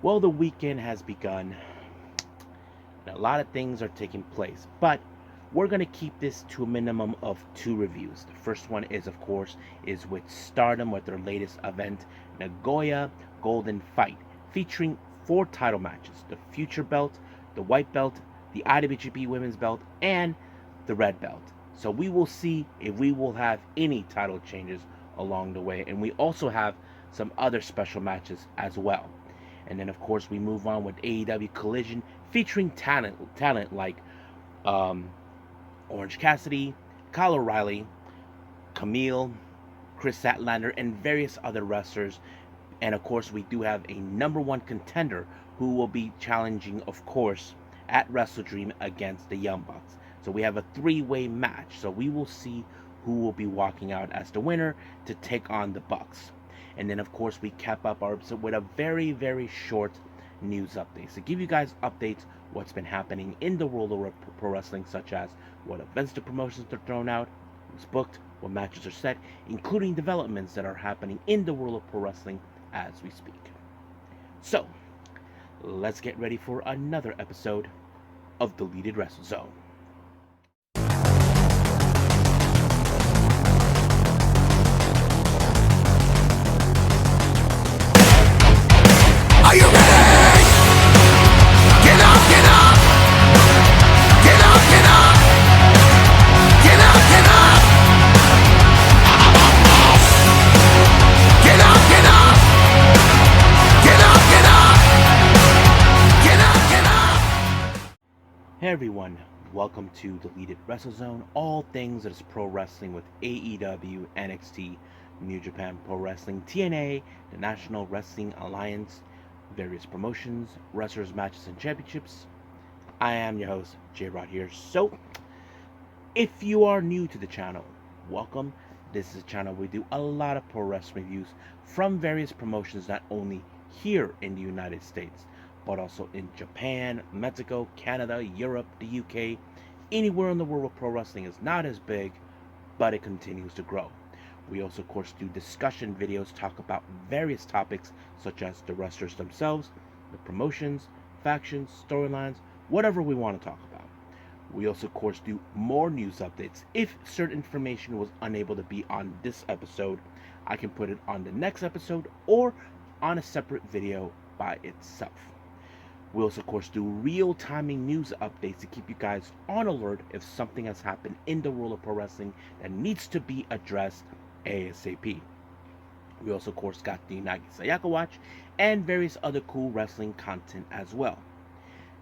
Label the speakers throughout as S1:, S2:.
S1: Well, the weekend has begun. A lot of things are taking place, but we're going to keep this to a minimum of two reviews. The first one is, of course, is with Stardom with their latest event, Nagoya Golden Fight, featuring four title matches: the Future Belt, the White Belt, the IWGP Women's Belt, and the Red Belt. So we will see if we will have any title changes along the way, and we also have some other special matches as well. And then, of course, we move on with AEW Collision, featuring talent like um, Orange Cassidy, Kyle O'Reilly, Camille, Chris Statlander, and various other wrestlers. And of course, we do have a number one contender who will be challenging, of course, at Wrestle Dream against the Young Bucks. So we have a three-way match. So we will see who will be walking out as the winner to take on the Bucks. And then, of course, we cap up our episode with a very, very short news update. So give you guys updates what's been happening in the world of pro wrestling, such as what events the promotions are thrown out, who's booked, what matches are set, including developments that are happening in the world of pro wrestling as we speak. So, let's get ready for another episode of Deleted Wrestle Zone.
S2: Are you ready? Get up, get up! Get up, get up! Get up, get up! Get up, get up! Get up, get up! Get up, get up!
S1: Hey everyone, welcome to Deleted Wrestle Zone, all things that is pro wrestling with AEW, NXT, New Japan Pro Wrestling, TNA, the National Wrestling Alliance, various promotions, wrestlers, matches, and championships. I am your host, J Rod here. So, if you are new to the channel, welcome. This is a channel where we do a lot of pro wrestling reviews from various promotions, not only here in the United States, but also in Japan, Mexico, Canada, Europe, the UK, anywhere in the world where pro wrestling is not as big, but it continues to grow. We also, of course, do discussion videos, talk about various topics such as the wrestlers themselves, the promotions, factions, storylines, whatever we want to talk about. We also, of course, do more news updates. If certain information was unable to be on this episode, I can put it on the next episode or on a separate video by itself. We also, of course, do real-timing news updates to keep you guys on alert if something has happened in the world of pro wrestling that needs to be addressed ASAP. We also, of course, got the Nagi Sayaka Watch and various other cool wrestling content as well.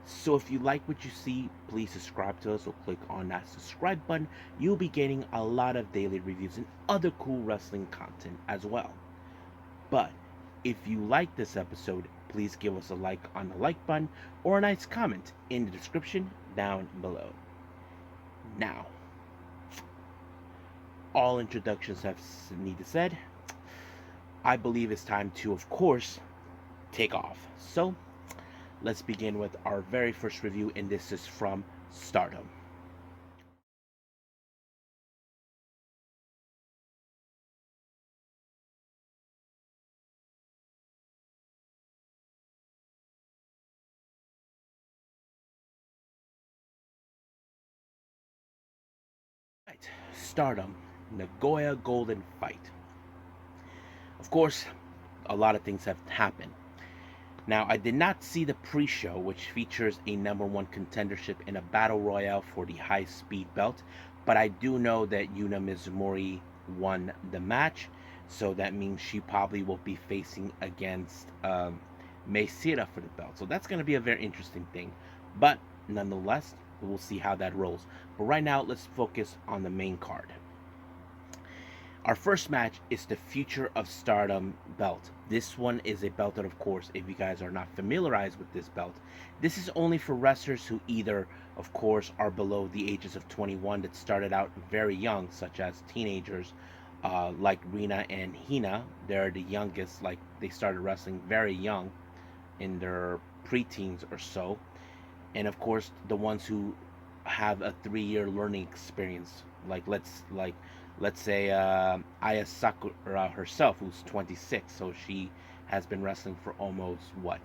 S1: So if you like what you see, please subscribe to us or click on that subscribe button. You'll be getting a lot of daily reviews and other cool wrestling content as well. But if you like this episode, please give us a like on the like button or a nice comment in the description down below. Now, all introductions have needed said. I believe it's time to, of course, take off. So, let's begin with our very first review, and this is from Stardom. Right, Stardom, Nagoya Golden Fight. Of course, a lot of things have happened. Now, I did not see the pre-show, which features a number one contendership in a battle royale for the high-speed belt, but I do know that Yuna Mizumori won the match, so that means she probably will be facing against Mei Sira for the belt. So that's going to be a very interesting thing, but nonetheless, we'll see how that rolls. But right now, let's focus on the main card. Our first match is the Future of Stardom belt. This one is a belt that, of course, if you guys are not familiarized with this belt, this is only for wrestlers who either, of course, are below the ages of 21 that started out very young, such as teenagers, like Rina and Hina. They're the youngest, like they started wrestling very young in their preteens or so. And of course, the ones who have a 3-year learning experience, let's say Aya Sakura herself, who's 26, so she has been wrestling for almost what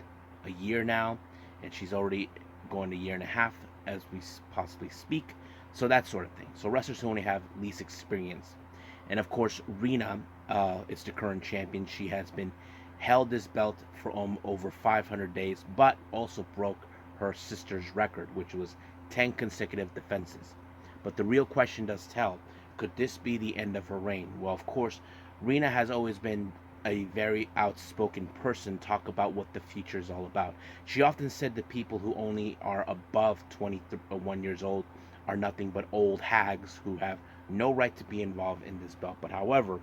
S1: a year now, and she's already going a year and a half as we possibly speak. So that sort of thing. So wrestlers who only have least experience. And of course, Rina is the current champion. She has been held this belt for over 500 days, but also broke her sister's record, which was 10 consecutive defenses. But the real question does tell, could this be the end of her reign? Well, of course, Rina has always been a very outspoken person, talk about what the future is all about. She often said that people who only are above 21 years old are nothing but old hags who have no right to be involved in this belt. But however,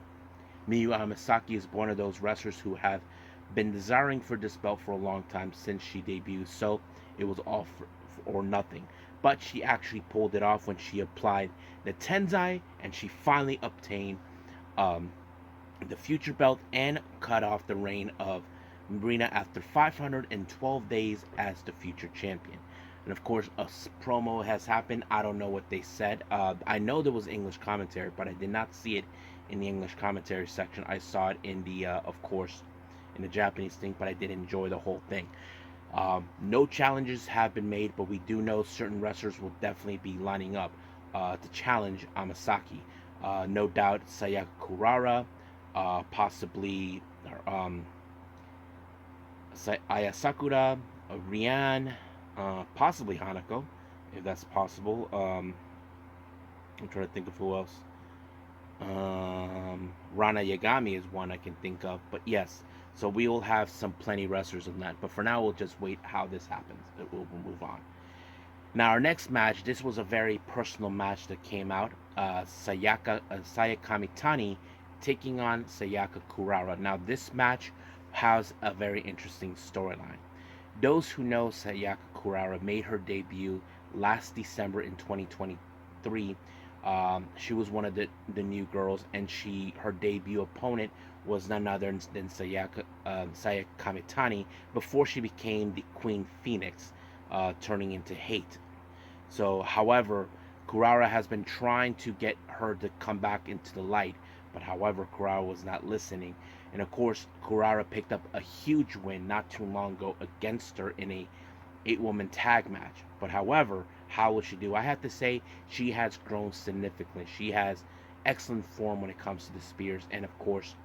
S1: Miyu Amasaki is one of those wrestlers who have been desiring for this belt for a long time since she debuted, so it was all or nothing. But she actually pulled it off when she applied the Tenzai, and she finally obtained um, the future belt and cut off the reign of Marina after 512 days as the future champion. And of course, a promo has happened. I don't know what they said. I know there was English commentary, but I did not see it in the English commentary section. I saw it in the, of course, in the Japanese thing, but I did enjoy the whole thing. No challenges have been made, but we do know certain wrestlers will definitely be lining up to challenge Amasaki. No doubt, Sayaka Kurara, possibly Aya Sakura, Rian, possibly Hanako, if that's possible. I'm trying to think of who else. Rana Yagami is one I can think of, but yes. So we will have some plenty wrestlers on that. But for now, we'll just wait how this happens. We'll move on. Now, our next match, this was a very personal match that came out. Sayaka Kamitani taking on Sayaka Kurara. Now, this match has a very interesting storyline. Those who know Sayaka Kurara made her debut last December in 2023. She was one of the new girls, and her debut opponent was none other than Sayaka Kamitani before she became the Queen Phoenix, turning into Hate. So, however, Kurara has been trying to get her to come back into the light, but however, Kurara was not listening. And of course, Kurara picked up a huge win not too long ago against her in a 8-woman tag match. But however, how will she do? I have to say, she has grown significantly. She has excellent form when it comes to the spears and, of course,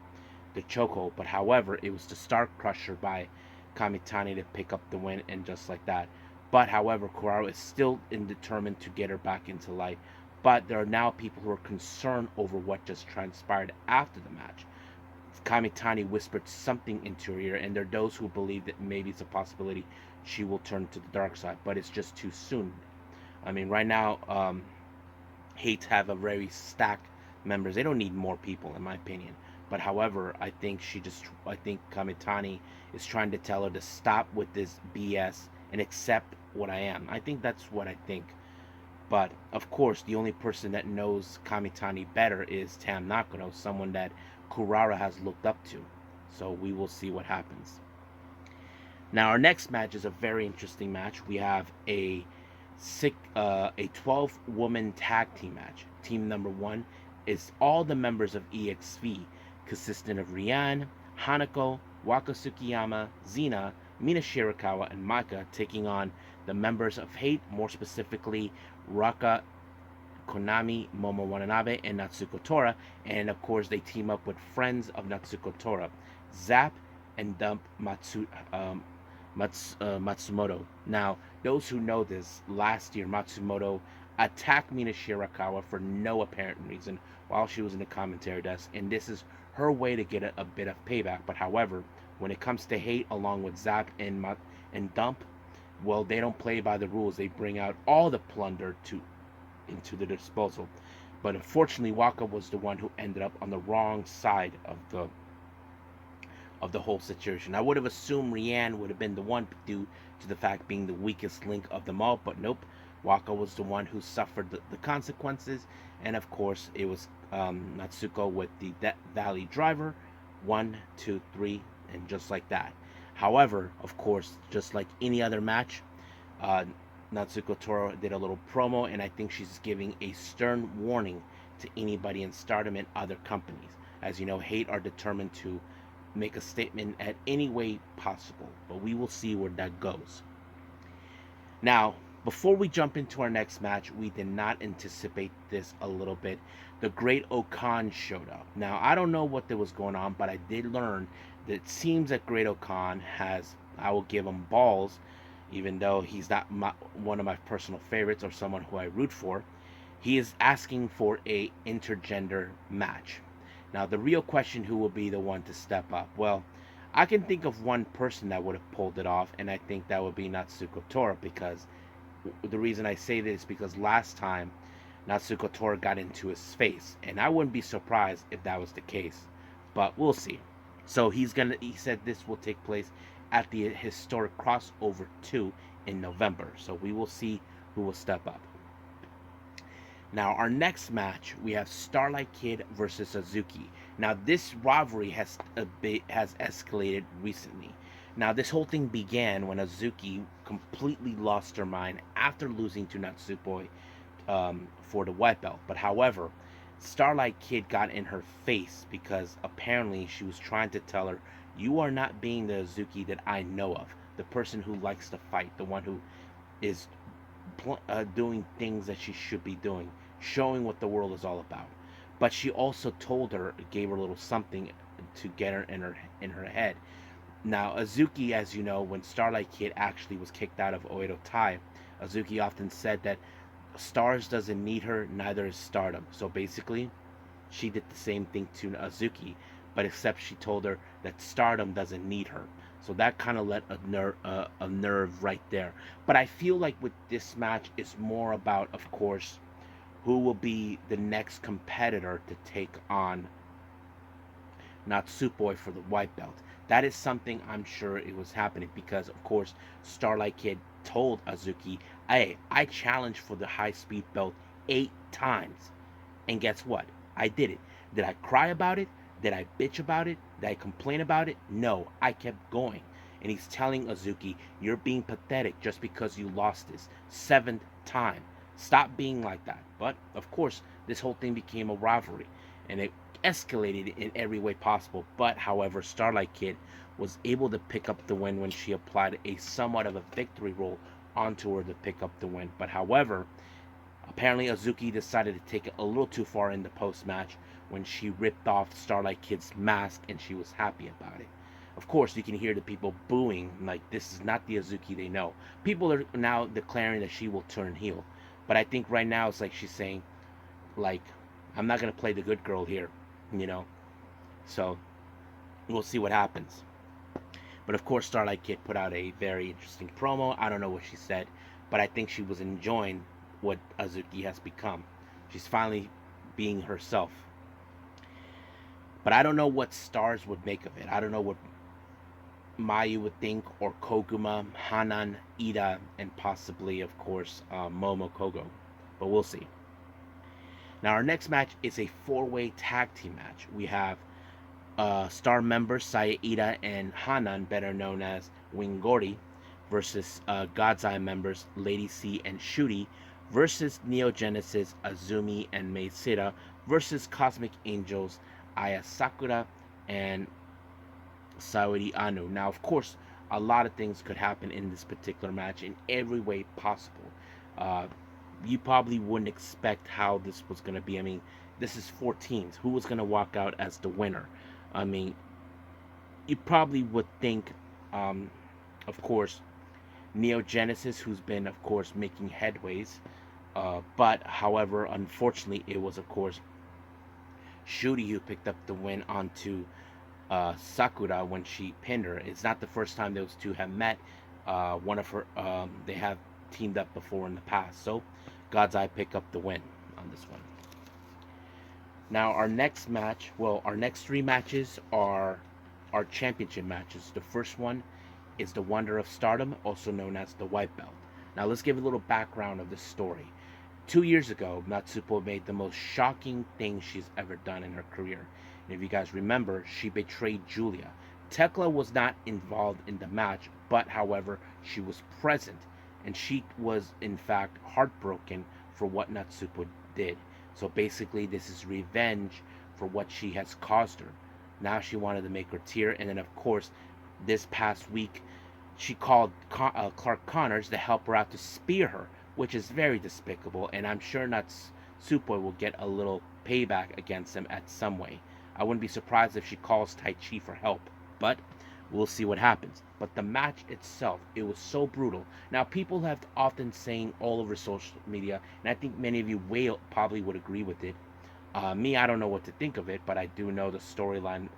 S1: the chokehold. But however, it was the Star Crusher by Kamitani to pick up the win, and just like that. But however, Kurara is still determined to get her back into light. But there are now people who are concerned over what just transpired after the match. Kamitani whispered something into her ear, and there are those who believe that maybe it's a possibility she will turn to the dark side, but it's just too soon. I mean, right now, Hate have a very stacked members. They don't need more people, in my opinion. But however, I think Kamitani is trying to tell her to stop with this BS and accept what I am. I think that's what I think. But of course, the only person that knows Kamitani better is Tam Nakano, someone that Kurara has looked up to. So we will see what happens. Now our next match is a very interesting match. We have a 12-woman tag team match. Team number 1 is all the members of EXV, consisting of Rian, Hanako, Waka Tsukiyama, Zina, Mina Shirakawa, and Maka, taking on the members of Hate, more specifically Raka, Konami, Momo Watanabe, and Natsuko Tora. And of course, they team up with friends of Natsuko Tora, Zap and Dump Matsumoto. Now, those who know this, last year Matsumoto attacked Mina Shirakawa for no apparent reason while she was in the commentary desk, and this is her way to get a bit of payback. But however, when it comes to Hate, along with Zap and Dump, well, they don't play by the rules. They bring out all the plunder into the disposal. But unfortunately, Waka was the one who ended up on the wrong side of the whole situation. I would have assumed Rianne would have been the one due to the fact being the weakest link of them all, but nope. Waka was the one who suffered the consequences, and of course it was Natsuko with the Valley Driver, 1, 2, 3, and just like that. However, of course, just like any other match, Natsuko Tora did a little promo, and I think she's giving a stern warning to anybody in Stardom and other companies. As you know, Hate are determined to make a statement at any way possible, but we will see where that goes. Now, before we jump into our next match, we did not anticipate this a little bit. The Great Okan showed up. Now, I don't know what there was going on, but I did learn that it seems that Great Okan has, I will give him balls, even though he's not one of my personal favorites or someone who I root for. He is asking for a intergender match. Now, the real question, who will be the one to step up? Well, I can think of one person that would have pulled it off, and I think that would be Natsuko Tora, because the reason I say this is because last time Natsuko Tora got into his face, and I wouldn't be surprised if that was the case, but we'll see. So he said this will take place at the Historic Crossover 2 in November, so we will see who will step up. Now, our next match, we have Starlight Kid versus Azuki. Now, this rivalry has escalated recently. Now, this whole thing began when Azuki completely lost her mind after losing to Natsupoi for the white belt. But however, Starlight Kid got in her face because apparently she was trying to tell her, "You are not being the Azuki that I know of, the person who likes to fight, the one who is doing things that she should be doing, showing what the world is all about." But she also told her, gave her a little something to get her in her head. Now, Azuki, as you know, when Starlight Kid actually was kicked out of Oedo Tai, Azuki often said that Stars doesn't need her, neither is Stardom. So basically, she did the same thing to Azuki, but except she told her that Stardom doesn't need her. So that kind of let a nerve right there. But I feel like with this match, it's more about, of course, who will be the next competitor to take on Natsupoi for the white belt. That is something I'm sure it was happening because, of course, Starlight Kid told Azuki, "Hey, I challenged for the high speed belt 8 times. And guess what? I did it. Did I cry about it? Did I bitch about it? Did I complain about it? No, I kept going." And he's telling Azuki, "You're being pathetic just because you lost this 7th time. Stop being like that." But, of course, this whole thing became a rivalry. And it escalated in every way possible. But, however, Starlight Kid was able to pick up the win when she applied a somewhat of a victory roll onto her to pick up the win. But, however, apparently Azuki decided to take it a little too far in the post-match when she ripped off Starlight Kid's mask, and she was happy about it. Of course, you can hear the people booing, like, this is not the Azuki they know. People are now declaring that she will turn heel. But I think right now it's like she's saying, like, I'm not going to play the good girl here, you know. So, we'll see what happens. But of course, Starlight Kid put out a very interesting promo. I don't know what she said, but I think she was enjoying what Azuki has become. She's finally being herself. But I don't know what Stars would make of it. I don't know what Mayu would think, or Koguma, Hanan, Ida, and possibly, of course, Momo Kogo. But we'll see. Now, our next match is a 4-way tag team match. We have Star members Saya Ida and Hanan, better known as Wingori, versus God's Eye members Lady C and Shuri, versus Neo Genesis, Azumi and Mei Sira, versus Cosmic Angels, Aya Sakura and Saori Anu. Now, of course, a lot of things could happen in this particular match in every way possible. You probably wouldn't expect how this was going to be. I mean, this is 4 teams. Who was going to walk out as the winner? I mean, you probably would think, of course, Neo Genesis, who's been, of course, making headways. But, however, unfortunately, it was, of course, Shuri who picked up the win onto Sakura when she pinned her. It's not the first time those two have met. One of her, they have teamed up before in the past. So, God's Eye pick up the win on this one. Now, our next match, well, our next 3 matches are our championship matches. The first one is the Wonder of Stardom, also known as the White Belt. Now, let's give a little background of this story. 2 years ago, Natsuko made the most shocking thing she's ever done in her career. And if you guys remember, she betrayed Julia. Tekla was not involved in the match, but however, she was present. And she was, in fact, heartbroken for what Natsuko did. So basically, this is revenge for what she has caused her. Now she wanted to make her tear. And then, of course, this past week, she called Clark Connors to help her out to spear her, which is very despicable. And I'm sure Natsupoi will get a little payback against him at some way. I wouldn't be surprised if she calls Tai Chi for help, but we'll see what happens. But the match itself, it was so brutal. Now, people have often saying all over social media, and I think many of you probably would agree with it. Me, I don't know what to think of it, but I do know the storyline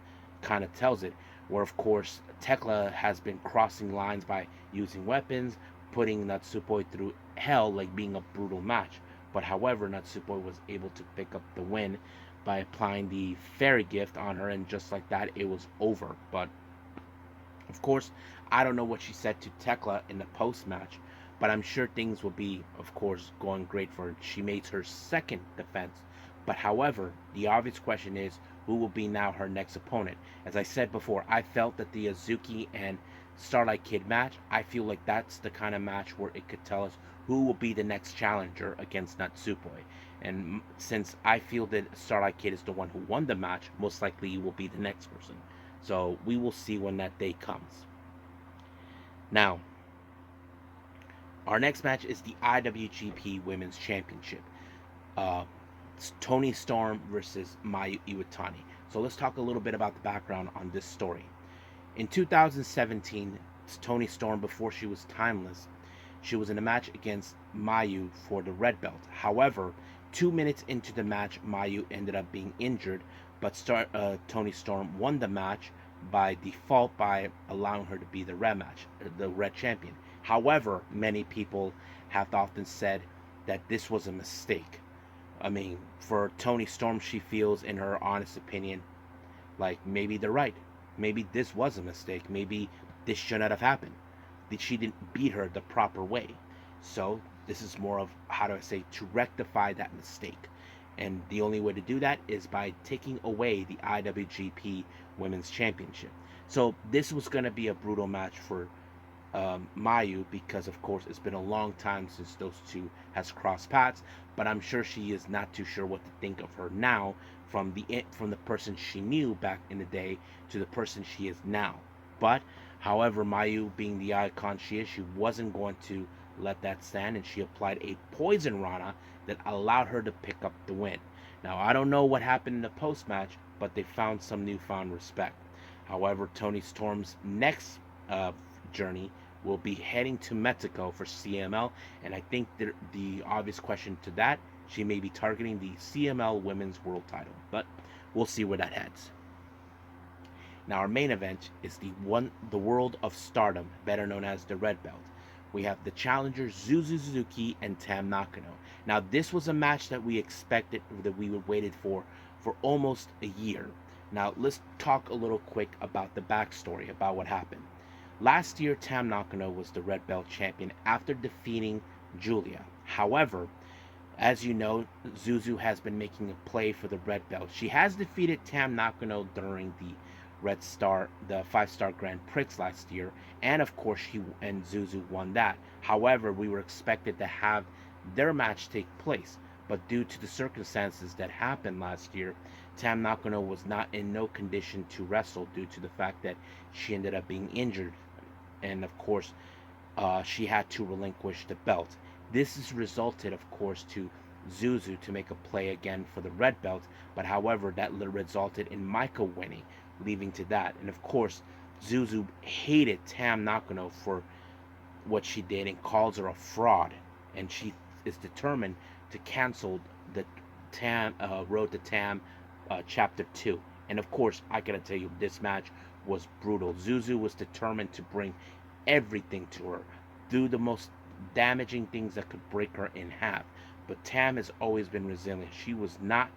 S1: kind of tells it. Where, of course, Tekla has been crossing lines by using weapons, putting Natsupoi through hell, like being a brutal match. But however, Natsupoi was able to pick up the win by applying the fairy gift on her, and just like that, it was over. But of course, I don't know what she said to Tekla in the post match, but I'm sure things will be, of course, going great for her. She made her second defense. But however, the obvious question is who will be now her next opponent. As I said before, I felt that the Azuki and Starlight Kid match, I feel like that's the kind of match where it could tell us who will be the next challenger against Natsupoi. And since I feel that Starlight Kid is the one who won the match, most likely he will be the next person. So we will see when that day comes. Now, our next match is the IWGP Women's Championship. Toni Storm versus Mayu Iwatani. So let's talk a little bit about the background on this story. In 2017, Toni Storm, before she was timeless, she was in a match against Mayu for the red belt. However, 2 minutes into the match, Mayu ended up being injured, but Toni Storm won the match by default by allowing her to be the red champion. However, many people have often said that this was a mistake. I mean, for Toni Storm, she feels, in her honest opinion, like maybe they're right. Maybe this was a mistake. Maybe this shouldn't have happened. That she didn't beat her the proper way. So this is more of, how do I say, to rectify that mistake. And the only way to do that is by taking away the IWGP Women's Championship. So this was going to be a brutal match for Mayu, because of course it's been a long time since those two has crossed paths, but I'm sure she is not too sure what to think of her now, from the person she knew back in the day to the person she is now. But however, Mayu, being the icon she is, she wasn't going to let that stand, and she applied a poison rana that allowed her to pick up the win. Now, I don't know what happened in the post match, but they found some newfound respect. However, Toni Storm's next journey will be heading to Mexico for CML, and I think the obvious question to that, she may be targeting the CML Women's World Title, but we'll see where that heads. Now, our main event is the World of Stardom, better known as the Red Belt. We have the challengers Zuzu Suzuki and Tam Nakano. Now, this was a match that we expected, that we waited for almost a year. Now, let's talk a little quick about the backstory, about what happened. Last year, Tam Nakano was the Red Belt champion after defeating Julia. However, as you know, Zuzu has been making a play for the Red Belt. She has defeated Tam Nakano during the 5-star Grand Prix last year, and of course she and Zuzu won that. However, we were expected to have their match take place, but due to the circumstances that happened last year, Tam Nakano was not in no condition to wrestle due to the fact that she ended up being injured, and of course she had to relinquish the belt. This has resulted, of course, to Zuzu to make a play again for the red belt, but however that resulted in Maika winning, leading to that. And of course, Zuzu hated Tam Nakano for what she did and calls her a fraud, and she is determined to cancel the Road to Tam Chapter 2. And of course, I gotta tell you, this match was brutal. Zuzu was determined to bring everything to her, do the most damaging things that could break her in half. But Tam has always been resilient. She was not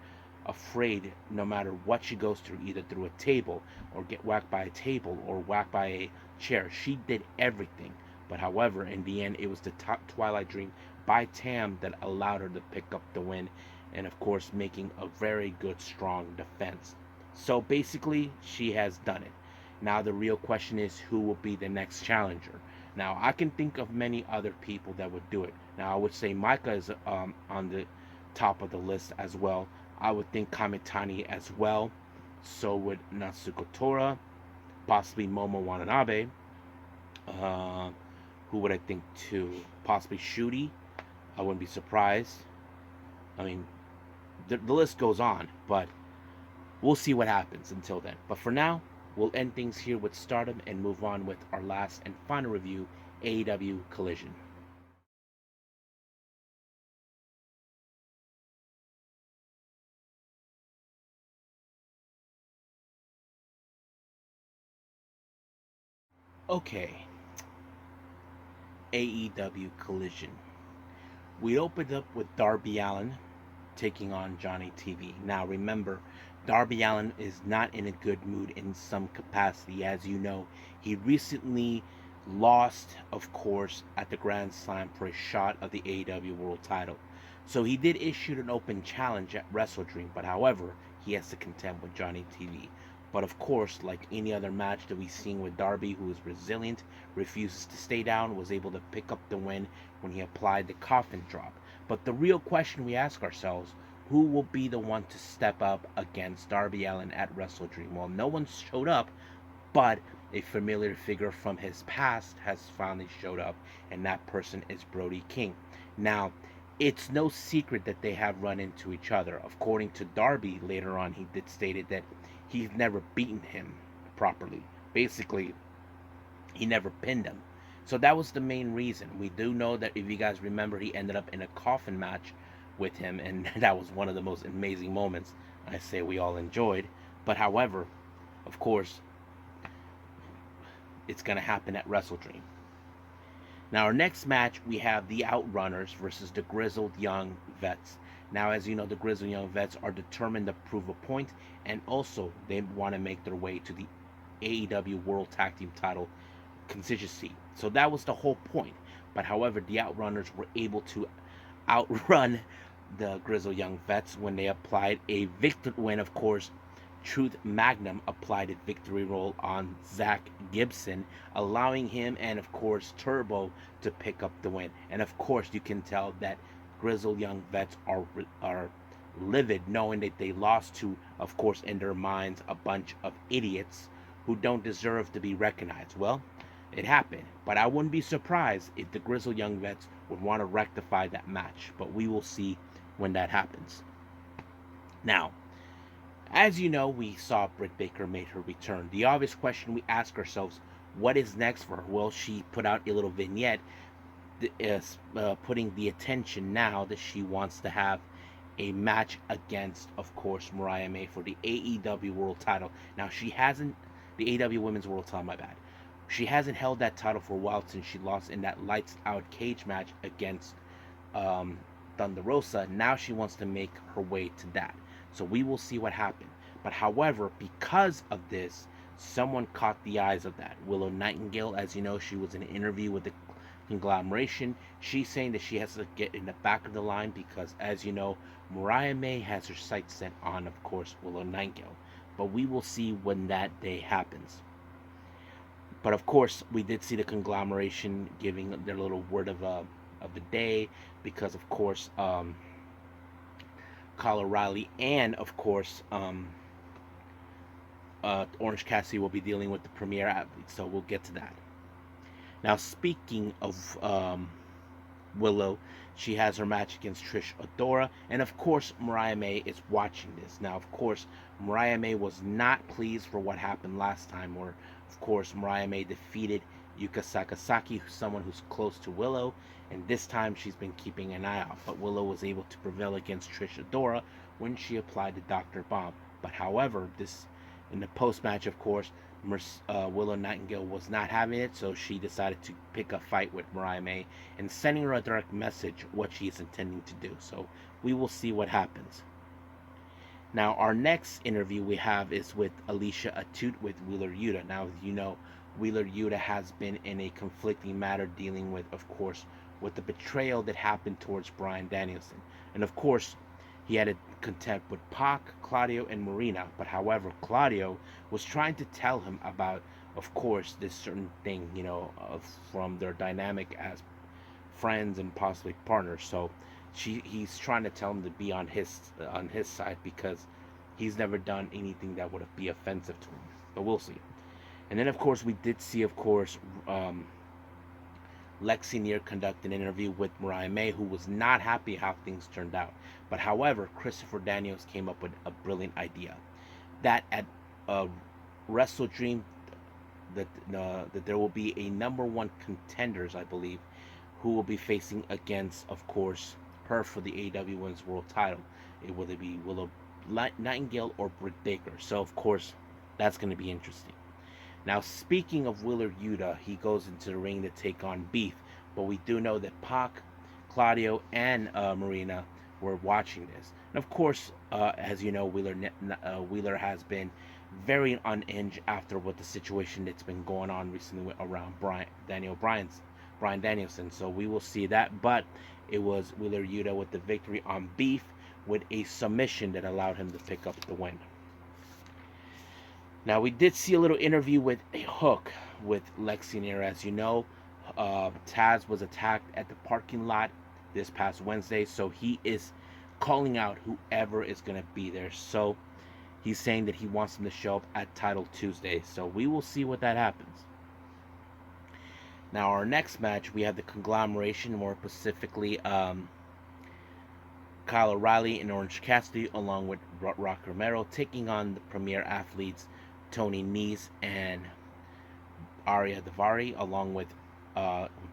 S1: afraid, no matter what she goes through, either through a table or get whacked by a table or whacked by a chair. She did everything. But however, in the end, it was the Twilight Dream by Tam that allowed her to pick up the win, and of course making a very good, strong defense. So basically, she has done it. Now the real question is, who will be the next challenger? Now, I can think of many other people that would do it. Now, I would say Maika is on the top of the list as well. I would think Kamitani as well. So would Natsuko Tora, possibly Momo Watanabe. Uh, who would I think too? Possibly Shooty. I wouldn't be surprised. I mean, the list goes on, but we'll see what happens until then. But for now, we'll end things here with Stardom and move on with our last and final review, AEW Collision. Okay, AEW Collision. We opened up with Darby Allin taking on Johnny TV. Now remember, Darby Allin is not in a good mood in some capacity. As you know, he recently lost, of course, at the Grand Slam for a shot of the AEW World title. So he did issue an open challenge at Wrestle Dream, but however, he has to contend with Johnny TV. But of course, like any other match that we've seen with Darby, who is resilient, refuses to stay down, was able to pick up the win when he applied the coffin drop. But the real question we ask ourselves, who will be the one to step up against Darby Allin at Wrestle Dream? Well, no one showed up, but a familiar figure from his past has finally showed up, and that person is Brody King. Now, it's no secret that they have run into each other. According to Darby, later on, he did stated that he's never beaten him properly. Basically, he never pinned him. So that was the main reason. We do know that if you guys remember, he ended up in a coffin match with him, and that was one of the most amazing moments I say we all enjoyed. But however, of course, it's going to happen at Wrestle Dream. Now, our next match, we have the Outrunners versus the Grizzled Young Vets. Now, as you know, the Grizzled Young Vets are determined to prove a point, and also they want to make their way to the AEW World Tag Team title consistency. So that was the whole point. But however, the Outrunners were able to outrun the Grizzled Young Vets when they applied a victory. When, of course, Truth Magnum applied a victory roll on Zach Gibson, allowing him and, of course, Turbo to pick up the win. And, of course, you can tell that Grizzled Young Vets are livid, knowing that they lost to, of course, in their minds, a bunch of idiots who don't deserve to be recognized. Well, it happened, but I wouldn't be surprised if the Grizzled Young Vets would want to rectify that match, but we will see when that happens. Now, as you know, we saw Britt Baker made her return. The obvious question we ask ourselves, what is next for her? Well, she put out a little vignette putting the attention now that she wants to have a match against, of course, Mariah May for the AEW World title. Now, she hasn't, the AEW Women's World title, my bad. She hasn't held that title for a while since she lost in that lights out cage match against Thunder Rosa. Now she wants to make her way to that. So we will see what happens. But however, because of this, someone caught the eyes of that. Willow Nightingale, as you know, she was in an interview with the conglomeration. She's saying that she has to get in the back of the line because, as you know, Mariah May has her sights set on, of course, Willow Nightingale. But we will see when that day happens. But of course, we did see the conglomeration giving their little word of the day because, of course, Kyle O'Reilly and, of course, Orange Cassidy will be dealing with the premier athlete. So we'll get to that. Now, speaking of Willow, she has her match against Trish Adora, and of course, Mariah May is watching this. Now, of course, Mariah May was not pleased for what happened last time, where, of course, Mariah May defeated Yuka Sakazaki, someone who's close to Willow, and this time she's been keeping an eye out. But Willow was able to prevail against Trish Adora when she applied the Dr. Bomb. But however, this in the post-match, of course, Willow Nightingale was not having it, so she decided to pick a fight with Mariah May and sending her a direct message what she is intending to do. So we will see what happens. Now, our next interview we have is with Alicia Atout with Wheeler Yuta. Now, as you know, Wheeler Yuta has been in a conflicting matter dealing with, of course, with the betrayal that happened towards Bryan Danielson. And of course, he had a contempt with Pac, Claudio, and Marina. But however, Claudio was trying to tell him about, of course, this certain thing, from their dynamic as friends and possibly partners. So he's trying to tell him to be on his side because He's never done anything that would be offensive to him, but we'll see. And then, of course, we did see, of course, Lexi Neer conduct an interview with Mariah May, who was not happy how things turned out. But however, Christopher Daniels came up with a brilliant idea that at Wrestle Dream, that there will be a number one contenders, I believe, who will be facing against, of course, her for the AEW Women's World Title. Will it be Willow Nightingale or Britt Baker? So of course, that's going to be interesting. Now, speaking of Wheeler Yuta, he goes into the ring to take on Beef, but we do know that Pac, Claudio, and Marina were watching this. And of course, as you know, Wheeler has been very unhinged after what the situation that's been going on recently around Brian Danielson. So we will see that, but it was Wheeler Yuta with the victory on Beef with a submission that allowed him to pick up the win. Now, we did see a little interview with a Hook with Lexi Neer. As you know, Taz was attacked at the parking lot this past Wednesday, so he is calling out whoever is going to be there. So he's saying that he wants them to show up at Title Tuesday. So we will see what that happens. Now, our next match, we have the conglomeration, more specifically, Kyle O'Reilly and Orange Cassidy, along with Rock Romero, taking on the premier athletes Tony Nese and Arya Daivari, along with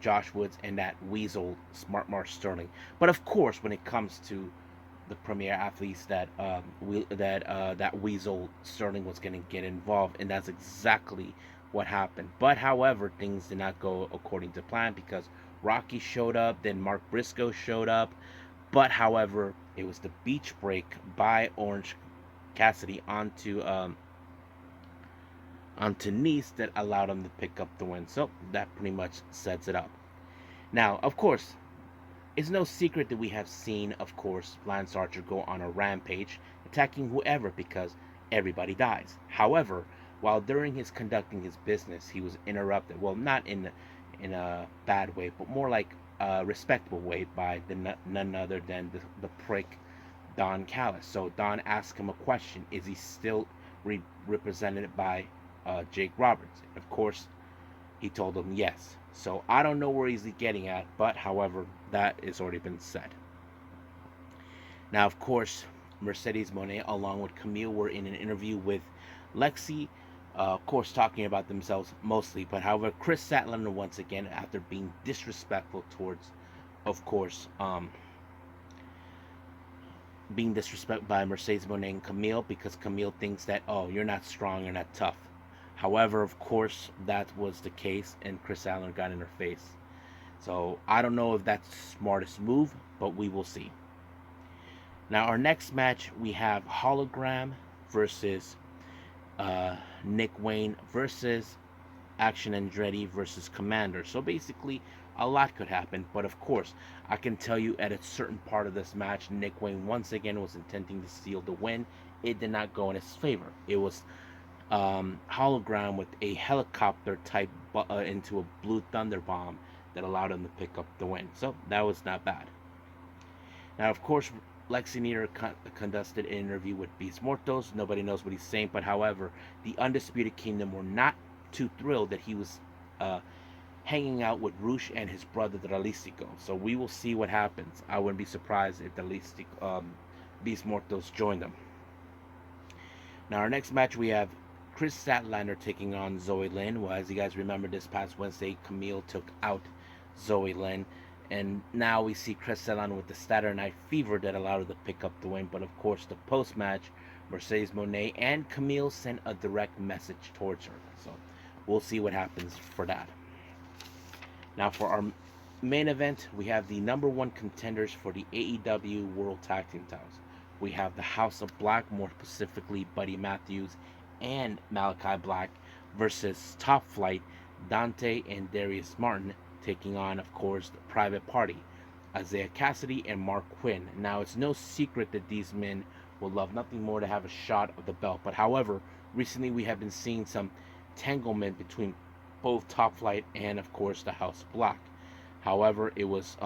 S1: Josh Woods and that weasel Smart Mark Sterling. But of course, when it comes to the premier athletes, that weasel Sterling was going to get involved, and that's exactly what happened. But however, things did not go according to plan because Rocky showed up, then Mark Briscoe showed up. But however, it was the beach break by Orange Cassidy onto Nese that allowed him to pick up the win. So that pretty much sets it up. Now, of course, it's no secret that we have seen, of course, Lance Archer go on a rampage, attacking whoever because everybody dies. However, while during his conducting his business, he was interrupted. Well, not in a bad way, but more like a respectable way by none other than the prick Don Callis. So Don asked him a question: is he still represented by Jake Roberts? Of course, he told him yes. So I don't know where he's getting at, but however, that has already been said. Now, of course, Mercedes Moné along with Camille were in an interview with Lexi, of course, talking about themselves mostly. But however, Chris Statlander once again, after being disrespectful towards, of course, being disrespected by Mercedes Moné and Camille, because Camille thinks that, oh, you're not strong, you're not tough. However, of course, that was the case, and Chris Statlander got in her face. So I don't know if that's the smartest move, but we will see. Now, our next match, we have Hologram versus Nick Wayne versus Action Andretti versus Commander. So basically, a lot could happen, but of course, I can tell you at a certain part of this match, Nick Wayne once again was intending to steal the win. It did not go in his favor. It was Hologram with a helicopter type into a Blue Thunder bomb that allowed him to pick up the win. So that was not bad. Now, of course, Lexi Neer conducted an interview with Beast Mortos. Nobody knows what he's saying, but however, the Undisputed Kingdom were not too thrilled that he was hanging out with Rush and his brother, the Realistico. So we will see what happens. I wouldn't be surprised if the Beast Mortos joined them. Now, our next match, we have Chris Statlander taking on Zoe Lynn. Well, as you guys remember, this past Wednesday, Camille took out Zoe Lynn. And now we see Chris Statlander with the Saturday Night Fever that allowed her to pick up the win. But of course, the post-match, Mercedes Moné and Camille sent a direct message towards her. So we'll see what happens for that. Now, for our main event, we have the number one contenders for the AEW World Tag Team titles. We have the House of Black, more specifically Buddy Matthews and Malachi Black, versus Top Flight, Dante and Darius Martin, taking on, of course, the Private Party, Isaiah Cassidy and Mark Quinn. Now, it's no secret that these men will love nothing more to have a shot of the belt. But however, recently we have been seeing some tanglement between both Top Flight and, of course, the House of Black. However, it was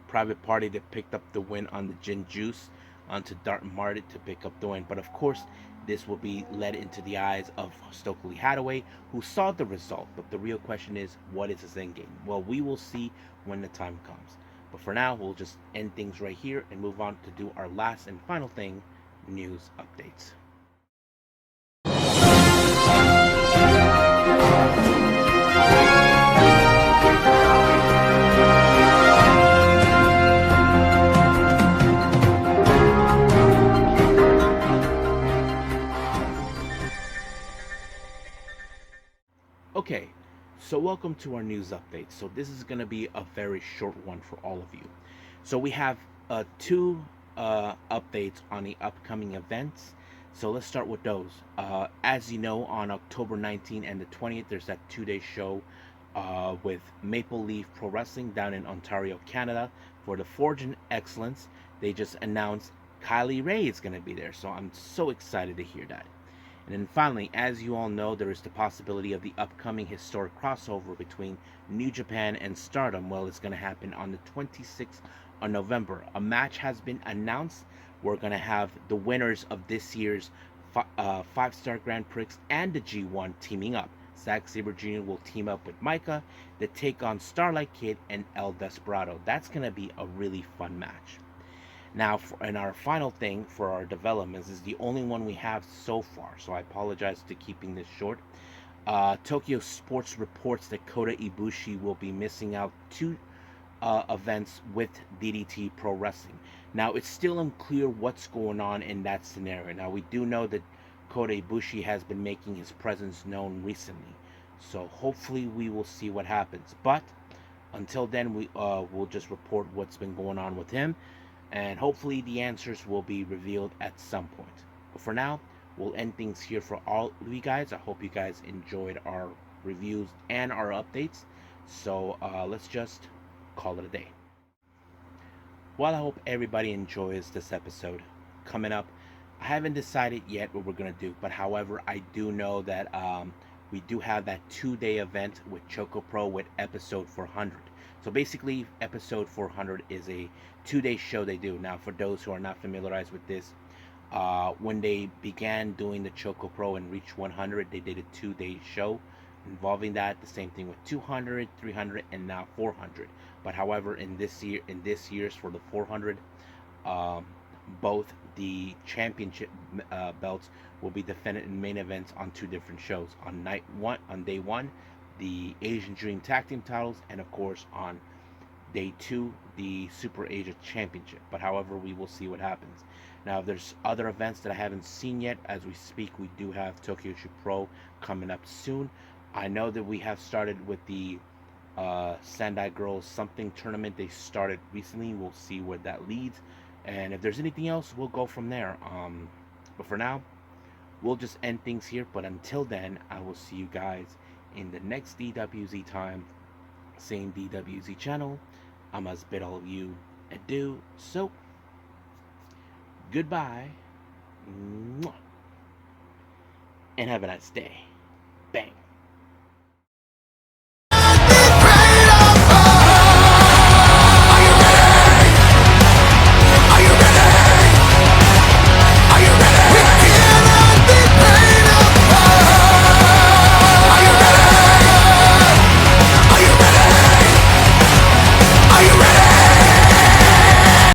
S1: Private Party that picked up the win on the Gin Juice onto Dart Martin to pick up the win. But of course, this will be led into the eyes of Stokely Hathaway, who saw the result. But the real question is, what is his end game? Well, we will see when the time comes. But for now, we'll just end things right here and move on to do our last and final thing, news updates. Okay, so welcome to our news update. So this is going to be a very short one for all of you. So we have two updates on the upcoming events. So let's start with those. As you know, on October 19th and the 20th, there's that 2-day show with Maple Leaf Pro Wrestling down in Ontario, Canada for the Forge in Excellence. They just announced Kylie Ray is going to be there. So I'm so excited to hear that. And then finally, as you all know, there is the possibility of the upcoming historic crossover between New Japan and Stardom. Well, it's going to happen on the 26th of November. A match has been announced. We're going to have the winners of this year's 5-star Grand Prix and the G1 teaming up. Zack Sabre Jr. will team up with Micah to take on Starlight Kid and El Desperado. That's going to be a really fun match. Now, and our final thing for our developments is the only one we have so far, so I apologize to keeping this short. Tokyo Sports reports that Kota Ibushi will be missing out 2 events with DDT Pro Wrestling. Now, it's still unclear what's going on in that scenario. Now, we do know that Kota Ibushi has been making his presence known recently, so hopefully we will see what happens. But until then, we'll just report what's been going on with him, and hopefully the answers will be revealed at some point. But for now, we'll end things here for all of you guys. I hope you guys enjoyed our reviews and our updates. So let's just call it a day. Well, I hope everybody enjoys this episode. Coming up, I haven't decided yet what we're going to do, but however, I do know that we do have that 2-day event with Choco Pro with episode 400. So basically, episode 400 is a 2-day show they do. Now, for those who are not familiarized with this, when they began doing the Choco Pro and reached 100, they did a 2-day show involving that. The same thing with 200, 300, and now 400. But however, in this year's for the 400, both the championship belts will be defended in main events on 2 different shows. On day one, the Asian Dream Tag Team titles, and of course on day 2, the Super Asia Championship. But however, we will see what happens. Now, if there's other events that I haven't seen yet, as we speak, we do have Tokyo Pro coming up soon. I know that we have started with the Sendai Girls something tournament they started recently. We'll see where that leads, and if there's anything else, we'll go from there. But for now, we'll just end things here. But until then, I will see you guys in the next DWZ time, same DWZ channel. I must bid all of you adieu. So, goodbye, and have a nice day.